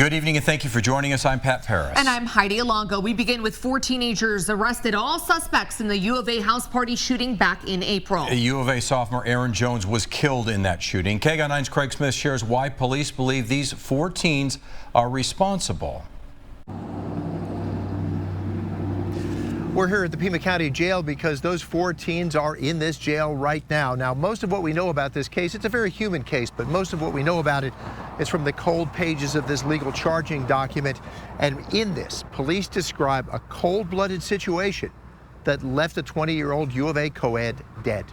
Good evening and thank you for joining us. I'm Pat Paris. And I'm Heidi Alongo. We begin with 4 teenagers arrested, all suspects in the U of A house party shooting back in April. A U of A sophomore Aaron Jones was killed in that shooting. KGUN 9's Craig Smith shares why police believe these 4 teens are responsible. We're here at the Pima County Jail because those 4 teens are in this jail right now. Now, most of what we know about this case, it's a very human case, but most of what we know about it is from the cold pages of this legal charging document. And in this, police describe a cold-blooded situation that left a 20-year-old U of A co-ed dead.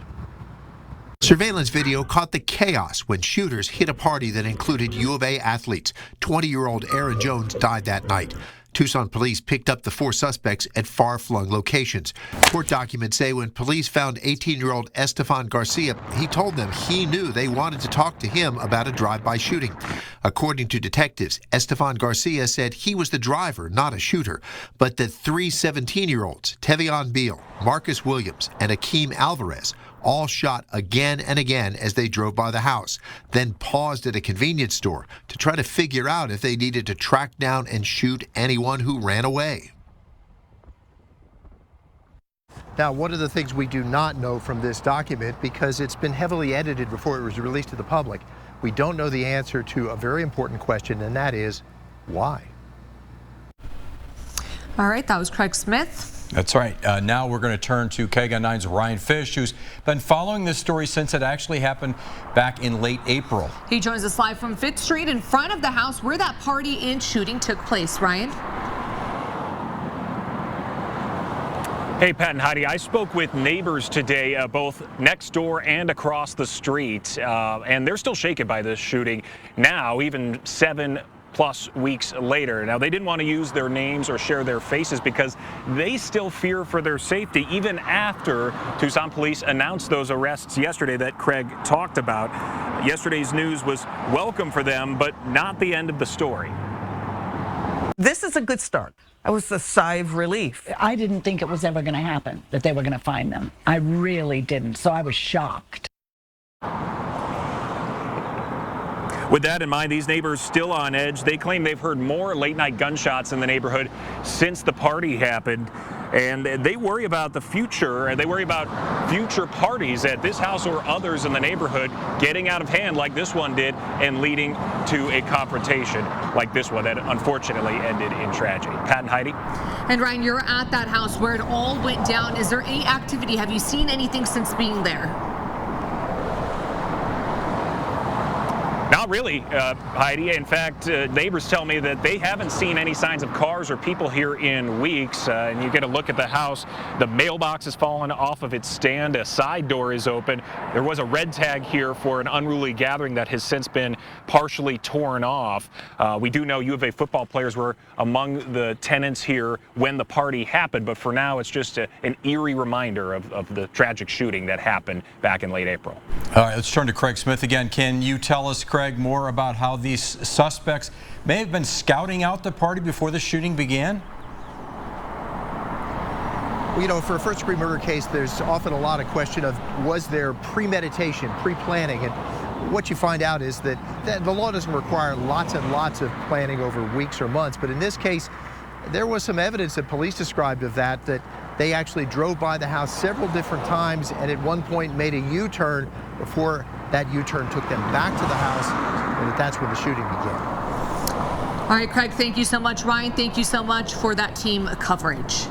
Surveillance video caught the chaos when shooters hit a party that included U of A athletes. 20-year-old Aaron Jones died that night. Tucson police picked up the 4 suspects at far-flung locations. Court documents say when police found 18-year-old Esteban Garcia, he told them he knew they wanted to talk to him about a drive-by shooting. According to detectives, Esteban Garcia said he was the driver, not a shooter, but that 3 17-year-olds, Tevion Beal, Marcus Williams, and Akeem Alvarez, all shot again and again as they drove by the house, then paused at a convenience store to try to figure out if they needed to track down and shoot anyone who ran away. Now, one of the things we do not know from this document, because it's been heavily edited before it was released to the public, we don't know the answer to a very important question, and that is, why? All right, that was Craig Smith. That's right. Now we're going to turn to KGUN 9's Ryan Fish, who's been following this story since it actually happened back in late April. He joins us live from 5th Street in front of the house where that party and shooting took place. Ryan? Hey, Pat and Heidi, I spoke with neighbors today, both next door and across the street, and they're still shaken by this shooting now, even 7+ weeks later. Now, they didn't want to use their names or share their faces because they still fear for their safety, even after Tucson police announced those arrests yesterday that Craig talked about. Yesterday's news was welcome for them, but not the end of the story. This is a good start. That was a sigh of relief. I didn't think it was ever going to happen, that they were going to find them. I really didn't, so I was shocked. With that in mind, these neighbors still on edge. They claim they've heard more late-night gunshots in the neighborhood since the party happened, and they worry about the future, and they worry about future parties at this house or others in the neighborhood getting out of hand like this one did and leading to a confrontation like this one that unfortunately ended in tragedy. Pat and Heidi? And Ryan, you're at that house where it all went down. Is there any activity? Have you seen anything since being there? Not really, Heidi. In fact, neighbors tell me that they haven't seen any signs of cars or people here in weeks. And you get a look at the house. The mailbox has fallen off of its stand. A side door is open. There was a red tag here for an unruly gathering that has since been partially torn off. We do know U of A football players were among the tenants here when the party happened. But for now, it's just an eerie reminder of the tragic shooting that happened back in late April. All right, let's turn to Craig Smith again. Can you tell us, Craig, more about how these suspects may have been scouting out the party before the shooting began? Well, you know, for a first-degree murder case, there's often a lot of question of was there premeditation, pre-planning, and what you find out is that the law doesn't require lots and lots of planning over weeks or months, but in this case, there was some evidence that police described of that they actually drove by the house several different times and at one point made a U-turn before that U-turn took them back to the house, and that's when the shooting began. All right, Craig, thank you so much. Ryan, thank you so much for that team coverage.